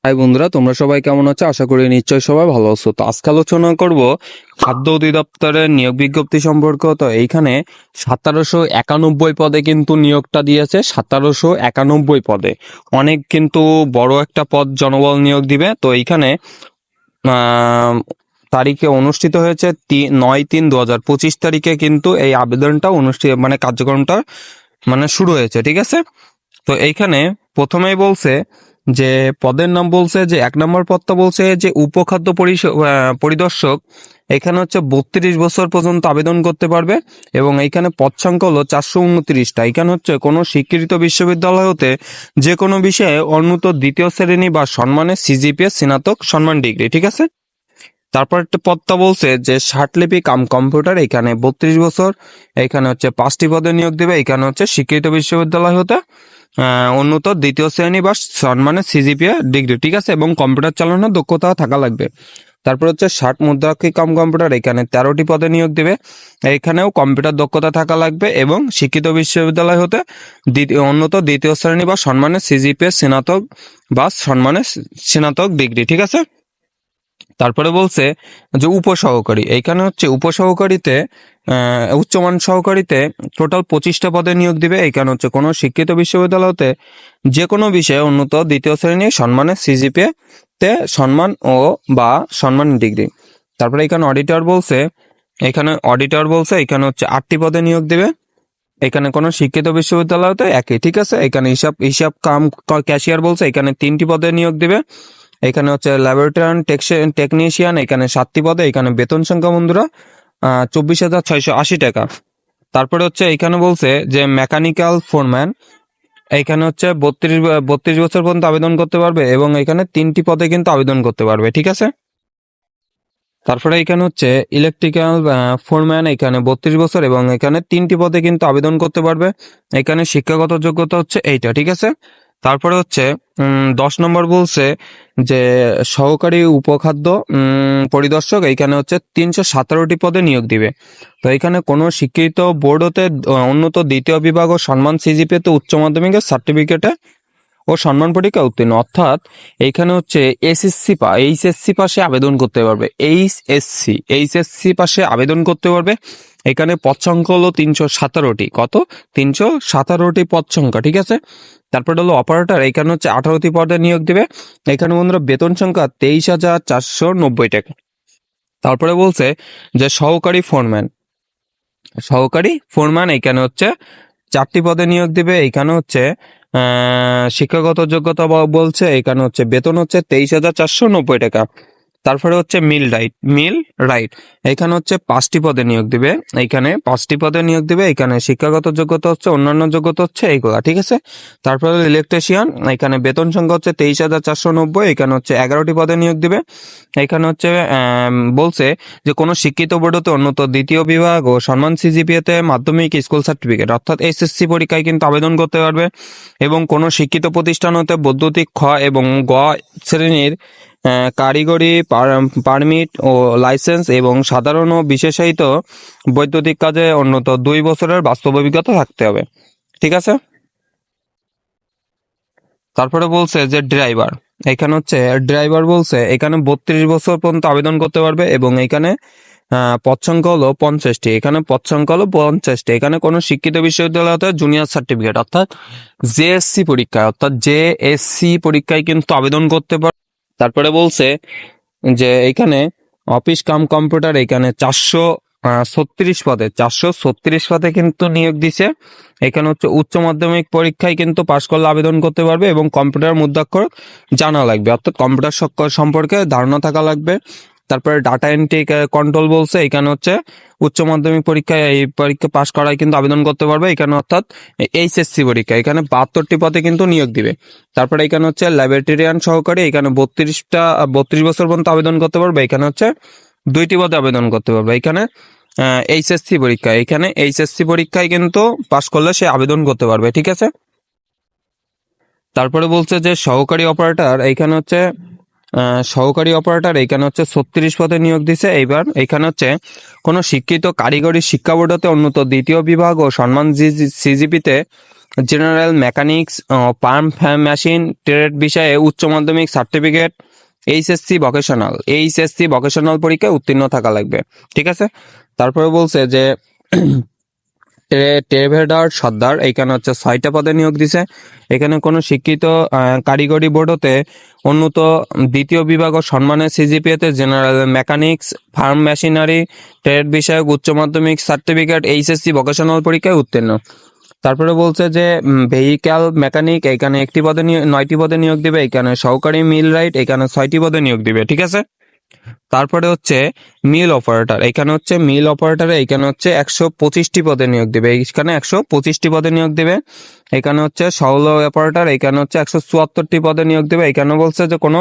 High বন্ধুরা, তোমরা সবাই কেমন আছো? আশা করি নিশ্চয়ই সবাই ভালো আছো। তো আজকে আলোচনা করব খাদ্য অধিদপ্তরের নিয়োগ বিজ্ঞপ্তি সম্পর্ক। তো এইখানে 1791 পদে কিন্তু নিয়োগটা দিয়েছে। 1791 পদে অনেক কিন্তু বড় একটা পদ জনবল নিয়োগ দিবে। তো এইখানে তারিখে অনুষ্ঠিত হয়েছে 9/3/2025 তারিখে কিন্তু এই আবেদনটা অনুষ্ঠিত কার্যক্রমটা শুরু হয়েছে। ঠিক আছে। তো এইখানে প্রথমেই বলছে যে পদের নাম বলছে যে 1 নম্বর পদটা বলছে যে উপখাদ্য পরিদর্শক। এখানে হচ্ছে 32 বছর পর্যন্ত আবেদন করতে পারবে এবং এইখানে পদ সংখ্যা হলো 429টা। এখানে হচ্ছে কোনো স্বীকৃত বিশ্ববিদ্যালয় হতে যে কোনো বিষয়ে অন্যতর দ্বিতীয় শ্রেণী বা সম্মানে সিজিপিএ স্নাতক সম্মান ডিগ্রি। ঠিক আছে। তারপর একটা পদটা বলছে যে ষাটলিপি কম্পিউটার, এখানে 32 বছর। এখানে হচ্ছে 5টি পদে নিয়োগ দেবে। এখানে হচ্ছে স্বীকৃত বিশ্ববিদ্যালয় হতে উন্নত দ্বিতীয় শ্রেণী বা সম্মানের সিজিপিএ ডিগ্রি। ঠিক আছে। এবং কম্পিউটার চালানোর দক্ষতা থাকা লাগবে। তারপর হচ্ছে 60 মুদ্রাক্ষরিক কম্পিউটার, এখানে 13টি পদে নিয়োগ দেবে। এখানেও কম্পিউটার দক্ষতা থাকা লাগবে এবং শিক্ষিত বিশ্ববিদ্যালয় হতে উন্নত দ্বিতীয় শ্রেণী বা সম্মানের সিজিপিএ স্নাতক বা সম্মানের স্নাতক ডিগ্রি। ঠিক আছে। তারপরে বলছে যে উপসহকারী, এইখানে হচ্ছে উপসহকারীতে উচ্চমান সহকারীতে টোটাল 25টা পদে নিয়োগ দিবে। এইখানে হচ্ছে কোনো শিক্ষিত বিশ্ববিদ্যালয়তে যে কোনো বিষয়ে উন্নত দ্বিতীয় শ্রেণী সম্মানের সিজিপিএ তে সম্মান ও বা সম্মান ডিগ্রি। তারপরে এখানে অডিটর বলছে এখানে হচ্ছে 8টি পদে নিয়োগ দিবে। এখানে কোনো শিক্ষিত বিশ্ববিদ্যালয়তে একই। ঠিক আছে। এখানে হিসাব কাম ক্যাশিয়ার বলছে এখানে 3টি পদে নিয়োগ দিবে। এখানে হচ্ছে ল্যাবরেটরিয়ান টেকনিশিয়ান, এখানে 7টি পদে। এখানে বেতন সংখ্যা বন্ধুরা 24,680 টাকা। তারপরে হচ্ছে এখানে বলছে যে মেকানিক্যাল ফোরম্যান, এখানে হচ্ছে 32 বছর পর্যন্ত আবেদন করতে পারবে এবং এখানে 3টি পদে কিন্তু আবেদন করতে পারবে। ঠিক আছে। তারপরে এখানে হচ্ছে ইলেকট্রিক্যাল ফোরম্যান, এখানে 32 বছর এবং এখানে 3টি পদে কিন্তু আবেদন করতে পারবে। এখানে শিক্ষাগত যোগ্যতা হচ্ছে এইটা। ঠিক আছে। তারপরে হচ্ছে 10 নম্বর বলছে যে সহকারী উপখাদ্য পরিদর্শক, এইখানে হচ্ছে 317টি পদে নিয়োগ দিবে। তো এখানে কোনো শিক্ষিত বোর্ড হতে উন্নত দ্বিতীয় বিভাগ ও সম্মান সিজিপিএতে উচ্চ মাধ্যমিকের সার্টিফিকেটে ও সম্মান পরীক্ষা উত্তীর্ণ, অর্থাৎ এইখানে হচ্ছে এইচএসসি পাশে আবেদন করতে পারবে। এইচএসসি পাশে আবেদন করতে পারবে। এখানে পদ সংখ্যা হলো 317টি। কত? 317টি পদ সংখ্যা। ঠিক আছে। তারপরে হলো অপারেটর, এখানে হচ্ছে 18টি পদে নিয়োগ দেবে। এখানে বন্ধুরা বেতন সংখ্যা 23,490 টাকা। তারপরে বলছে যে সহকারী ফোরম্যান, এখানে হচ্ছে 4টি পদে নিয়োগ দিবে। এখানে হচ্ছে শিক্ষাগত যোগ্যতা বলছে এখানে হচ্ছে বেতন হচ্ছে 23,490 টাকা। তারপরে হচ্ছে মিল রাইট, এখানে হচ্ছে 5টি পদে নিয়োগ দিবে। এখানে শিক্ষাগত যোগ্যতা হচ্ছে অন্যান্য যোগ্যতা হচ্ছে এইগুলা। ঠিক আছে। তারপরে ইলেকট্রিশিয়ান, এখানে বেতন সংখ্যা হচ্ছে 23,490। এখানে হচ্ছে 11টি পদে নিয়োগ দিবে। এখানে হচ্ছে বলছে যে কোনো শিক্ষিত বোর্ডতে উন্নত দ্বিতীয় বিভাগ ও সম্মান সিজিপিএতে মাধ্যমিক স্কুল সার্টিফিকেট অর্থাৎ এসএসসি পরীক্ষায় কিন্তু আবেদন করতে পারবে এবং কোনো শিক্ষিত প্রতিষ্ঠান হতে বৈদ্যুতিক খ এবং গ শ্রেণীর কারিগরি পারমিট ও লাইসেন্স এবং সাধারণ ও বিশেষায়িত বৈদ্যুতিক কাজে অন্যত 2 বছরের বাস্তব অভিজ্ঞতা থাকতে হবে। ঠিক আছে। তারপরে বলছে যে ড্রাইভার বলছে এখানে 32 বছর পর্যন্ত আবেদন করতে পারবে এবং এখানে পদ সংখ্যা হলো 50টি। এখানে কোনো শিক্ষিত বিশ্ববিদ্যালয় হতে জুনিয়র সার্টিফিকেট অর্থাৎ জেএসসি পরীক্ষায় কিন্তু আবেদন করতে পারবে। তারপরে বলছে যে এখানে অফিস কম্পিউটার, এখানে 436 পদে কিন্তু নিয়োগ দিছে। এখানে হচ্ছে উচ্চ মাধ্যমিক পরীক্ষায় কিন্তু পাশ করলে আবেদন করতে পারবে এবং কম্পিউটার মুদ্রাক্ষর জানা লাগবে, অর্থাৎ কম্পিউটার সম্পর্কে ধারণা থাকা লাগবে। তারপরে ডাটা এন্ট্রি কন্ট্রোল বলছে এখানে হচ্ছে উচ্চ মাধ্যমিক পরীক্ষায় এই পরীক্ষা পাশ করায় কিন্তু আবেদন করতে পারবে। এখানে অর্থাৎ এইচএসসি পরীক্ষা, এখানে 72টি পদে কিন্তু নিয়োগ দিবে। তারপরে এখানে হচ্ছে ল্যাবরেটরিয়ান সহকারী, এখানে 32 বছর পর্যন্ত আবেদন করতে পারবে। এখানে হচ্ছে 2টি পদে আবেদন করতে পারবে। এখানে এইচএসসি পরীক্ষায় কিন্তু পাশ করলে সে আবেদন করতে পারবে। ঠিক আছে। তারপরে বলছে যে সহকারী অপারেটর, এখানে হচ্ছে 36 পদে নিয়োগ দিছে। এইবার এখানে হচ্ছে কোনো শিক্ষিত কারিগরি শিক্ষা বোর্ড হতে উন্নত দ্বিতীয় বিভাগ ও সম্মান সিজিপিতে general mechanics, pump machine trade বিষয়ে উচ্চ মাধ্যমিক সার্টিফিকেট, এইচএসসি ভোকেশনাল পরীক্ষায় উত্তীর্ণ থাকা লাগবে। ঠিক আছে, তারপরে বলছে যে ট্রেভেডার সর্দার, এইখানে হচ্ছে 6টা পদে নিয়োগ দিছে। এখানে কোনো শিক্ষিত কারিগরি বোর্ড হতে উন্নত দ্বিতীয় বিভাগ ও সম্মানের সিজিপিএতে general mechanics, farm machinery trade বিষয়ক উচ্চ মাধ্যমিক সার্টিফিকেট, এইচএসসি ভোকেশনাল পরীক্ষায় উত্তীর্ণ। তারপরে বলছে যে ভেহিক্যাল মেকানিক, এখানে 9টি পদে নিয়োগ দিবে। এখানে সহকারী মিল রাইট, এখানে 6টি পদে নিয়োগ দিবে। ঠিক আছে, তারপরে হচ্ছে মিল অপারেটর, এখানে হচ্ছে মিল অপারেটরে এখানে হচ্ছে 125টি পদে নিয়োগ দিবে। এখানে 125টি পদে নিয়োগ দিবে। এখানে হচ্ছে সহল অপারেটর, এখানে হচ্ছে 174টি পদে নিয়োগ দিবে। এখানে বলছে যে কোনো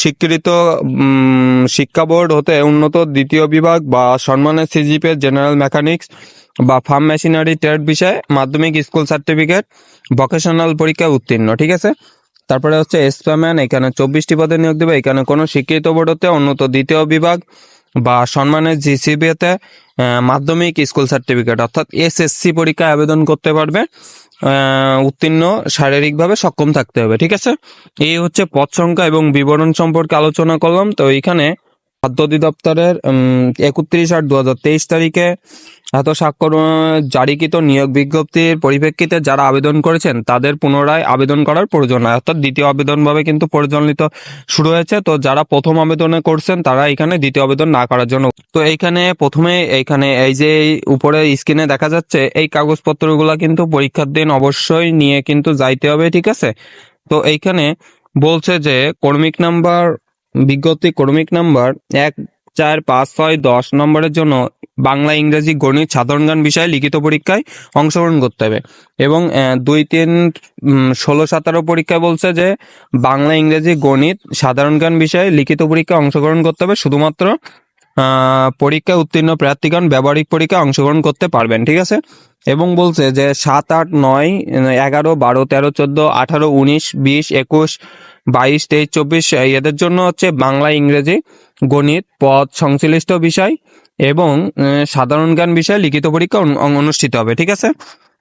স্বীকৃত শিক্ষা বোর্ড হতে উন্নত দ্বিতীয় বিভাগ বা সম্মানের সিজিপিএ জেনারেল মেকানিক্স বা ফার্ম মেশিনারি ট্রেড বিষয়ে মাধ্যমিক স্কুল সার্টিফিকেট ভোকেশনাল পরীক্ষায় উত্তীর্ণ। ঠিক আছে, তারপরে হচ্ছে এসপাম্যান, এখানে 24টি পদে নিয়োগ দেবে। এখানে কোনো শিক্ষিত বোর্ড হতে উন্নত দ্বিতীয় বিভাগ বা সম্মানের জিসিবিএতে মাধ্যমিক স্কুল সার্টিফিকেট অর্থাৎ এসএসসি পরীক্ষায় আবেদন করতে পারবে। উত্তীর্ণ শারীরিকভাবে সক্ষম থাকতে হবে। ঠিক আছে, এই হচ্ছে পদ সংখ্যা এবং বিবরণ সম্পর্কে আলোচনা করলাম। তো এইখানে খাদ্য অধিদপ্তরের 31/8/2023 তারিখে এত স্বাক্ষর জারিকৃত নিয়োগ বিজ্ঞপ্তির পরিপ্রেক্ষিতে যারা আবেদন করেছেন তাদের পুনরায় আবেদন করার প্রয়োজন হয়, অর্থাৎ দ্বিতীয় আবেদন ভাবে কিন্তু পরিচালিত শুরু হয়েছে। তো যারা প্রথম আবেদনে করছেন তারা এখানে দ্বিতীয় আবেদন না করার জন্য। তো এইখানে প্রথমে এইখানে এই যে উপরে স্ক্রিনে দেখা যাচ্ছে এই কাগজপত্রগুলো কিন্তু পরীক্ষার দিন অবশ্যই নিয়ে কিন্তু যাইতে হবে। ঠিক আছে, তো এইখানে বলছে যে কর্মিক নাম্বার 1, 4, 5, 6, 10 নম্বরের জন্য বাংলা, ইংরেজি, গণিত, সাধারণ জ্ঞান বিষয়ে লিখিত পরীক্ষায় অংশগ্রহণ করতে হবে। এবং 2, 3, 16, 17 পরীক্ষায় বলছে যে বাংলা, ইংরেজি, গণিত, সাধারণ জ্ঞান বিষয়ে লিখিত পরীক্ষায় অংশগ্রহণ করতে হবে। শুধুমাত্র পরীক্ষায় উত্তীর্ণ প্রার্থীগণ ব্যবহারিক পরীক্ষায় অংশগ্রহণ করতে পারবেন। ঠিক আছে, এবং বলছে যে 7, 8, 9, 11, 12, 13, 14, 18, 19, 20, 21, 22, 23, 24 এদের জন্য হচ্ছে বাংলা, ইংরেজি, গণিত, পদ সংশ্লিষ্ট বিষয় এবং সাধারণ জ্ঞান বিষয়ে লিখিত পরীক্ষা অনুষ্ঠিত হবে। ঠিক আছে,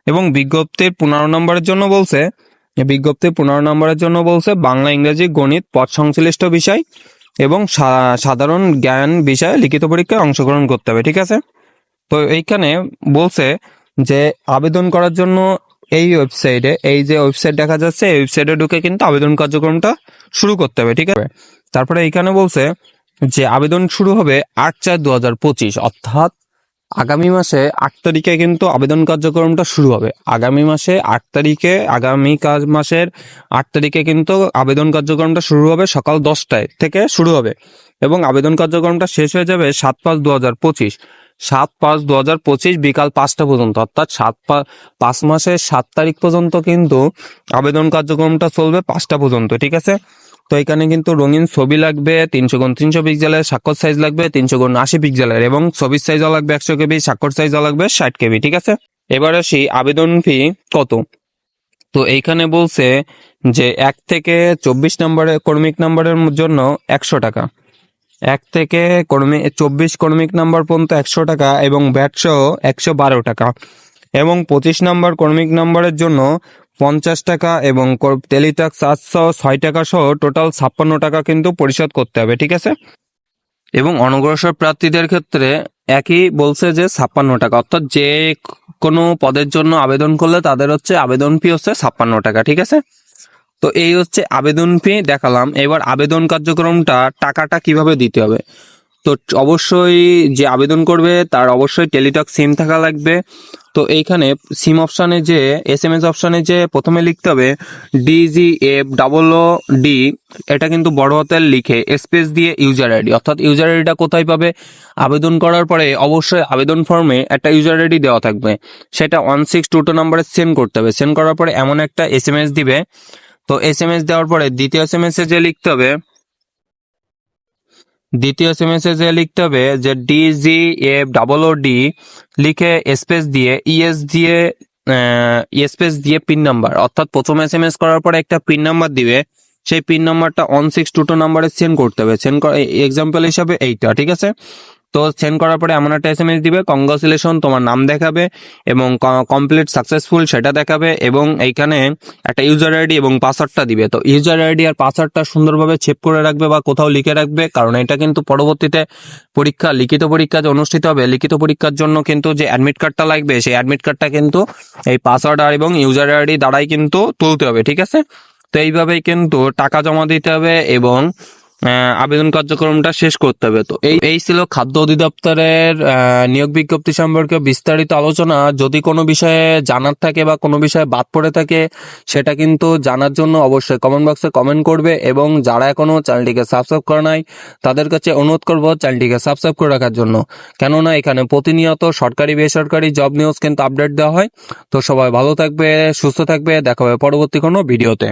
এবং বিজ্ঞপ্তির 15 নম্বরের জন্য বলছে বাংলা, ইংরেজি, গণিত, পদ সংশ্লিষ্ট বিষয় এবং সাধারণ জ্ঞান বিষয়ে লিখিত পরীক্ষায় অংশগ্রহণ করতে হবে। ঠিক আছে, তো এইখানে বলছে যে আবেদন করার জন্য এই ওয়েবসাইটে, এই যে ওয়েবসাইট দেখা যাচ্ছে এই ওয়েবসাইটে ঢুকে কিন্তু আবেদন কার্যক্রমটা শুরু করতে হবে। ঠিক আছে, তারপরে এইখানে বলছে যে আবেদন শুরু হবে 8/4/2025 অর্থাৎ আগামী মাসে 8 তারিখে কিন্তু আবেদন কার্যক্রমটা শুরু হবে। আগামী মাসের 8 তারিখে কিন্তু আবেদন কার্যক্রমটা শুরু হবে সকাল 10টায় থেকে শুরু হবে এবং আবেদন কার্যক্রমটা শেষ হয়ে যাবে 7/5/2025 7/5/2025 বিকাল 5টা পর্যন্ত, অর্থাৎ 5 মাসের 7 তারিখ পর্যন্ত কিন্তু আবেদন কার্যক্রমটা চলবে 5টা পর্যন্ত। ঠিক আছে, তো এখানে কিন্তু রঙিন ছবি লাগবে 300x300 পিক্সেলের, স্বাক্ষর সাইজ লাগবে 300x80 পিক্সেলের এবং ছবির সাইজও লাগবে 100 কেবি, স্বাক্ষর সাইজও লাগবে 60 কেবি। ঠিক আছে, এবার আসি আবেদন ফি কত। তো এইখানে বলছে যে 1 থেকে 24 নম্বরের কর্মিক নাম্বারের জন্য 100 টাকা, 1 থেকে 24 কর্মিক নাম্বার পর্যন্ত 100 টাকা এবং ভ্যাট সহ 112 টাকা এবং 25 নম্বর কর্মিক নাম্বারের জন্য 50 টাকা এবং টেলিট্যাক্স 706 টাকা সহ টোটাল 56 টাকা কিন্তু পরিশোধ করতে হবে। ঠিক আছে, এবং অনগ্রসর প্রার্থীদের ক্ষেত্রে একই বলছে যে 56 টাকা, অর্থাৎ যে কোনো পদের জন্য আবেদন করলে তাদের হচ্ছে আবেদন ফি হচ্ছে 56 টাকা। ঠিক আছে, তো এই হচ্ছে আবেদন ফি দেখালাম। এবার আবেদন কার্যক্রমটা টাকাটা কিভাবে দিতে হবে। তো অবশ্যই যে আবেদন করবে তার অবশ্যই টেলিটক সিম থাকা লাগবে। তো এইখানে সিম অপশানে যে SMS অপশানে যে প্রথমে লিখতে হবে DGFOOD, এটা কিন্তু বড় হাতের লিখে স্পেস দিয়ে ইউজার আইডি, অর্থাৎ ইউজার আইডিটা কোথায় পাবে, আবেদন করার পরে অবশ্যই আবেদন ফর্মে একটা ইউজার আইডি দেওয়া থাকবে, সেটা 1622 নম্বরে সেন্ড করতে হবে। সেন্ড করার পরে এমন একটা SMS দিবে। তো SMS দেওয়ার পরে দ্বিতীয় SMS এ যে লিখতে হবে যে DGFOOD লিখে স্পেস দিয়ে স্পেস দিয়ে পিন নাম্বার, অর্থাৎ প্রথম SMS করার পরে একটা পিন নাম্বার দিবে, সেই পিন নাম্বারটা 1622 নাম্বারে সেন্ড করতে হবে। সেন্ড এক্সাম্পল হিসাবে এইটা। ঠিক আছে, তো সেন্ড করার পরে এমন একটা এসএমএস দিবে, কংগ্রাচুলেশন, তোমার নাম দেখাবে এবং কমপ্লিট সাকসেসফুল সেটা দেখাবে, এবং এইখানে একটা ইউজার আইডি এবং পাসওয়ার্ডটা দিবে। তো ইউজার আইডি আর পাসওয়ার্ডটা সুন্দরভাবে সেভ করে রাখবে বা কোথাও লিখে রাখবে, কারণ এটা কিন্তু পরবর্তীতে লিখিত পরীক্ষা যে অনুষ্ঠিত হবে, লিখিত পরীক্ষার জন্য কিন্তু যে অ্যাডমিট কার্ডটা লাগবে, সেই অ্যাডমিট কার্ডটা কিন্তু এই পাসওয়ার্ড আর এবং ইউজার আইডি দ্বারাই কিন্তু তুলতে হবে, ঠিক আছে। তো এইভাবেই কিন্তু টাকা জমা দিতে হবে এবং আবেদন কার্যক্রমটা শেষ করতে হবে। তো এই ছিল খাদ্য অধিদপ্তরের নিয়োগ বিজ্ঞপ্তি সম্পর্কে বিস্তারিত আলোচনা। যদি কোনো বিষয়ে জানার থাকে বা কোনো বিষয়ে বাদ পড়ে থাকে, সেটা কিন্তু জানার জন্য অবশ্যই কমেন্ট বক্সে কমেন্ট করবে, এবং যারা এখনো চ্যানেলটিকে সাবস্ক্রাইব করে নাই তাদের কাছে অনুরোধ করবো চ্যানেলটিকে সাবস্ক্রাইব করে রাখার জন্য, কেননা এখানে প্রতিনিয়ত সরকারি বেসরকারি জব নিউজ কিন্তু আপডেট দেওয়া হয়। তো সবাই ভালো থাকবে, সুস্থ থাকবে, দেখা হবে পরবর্তী কোনো ভিডিওতে।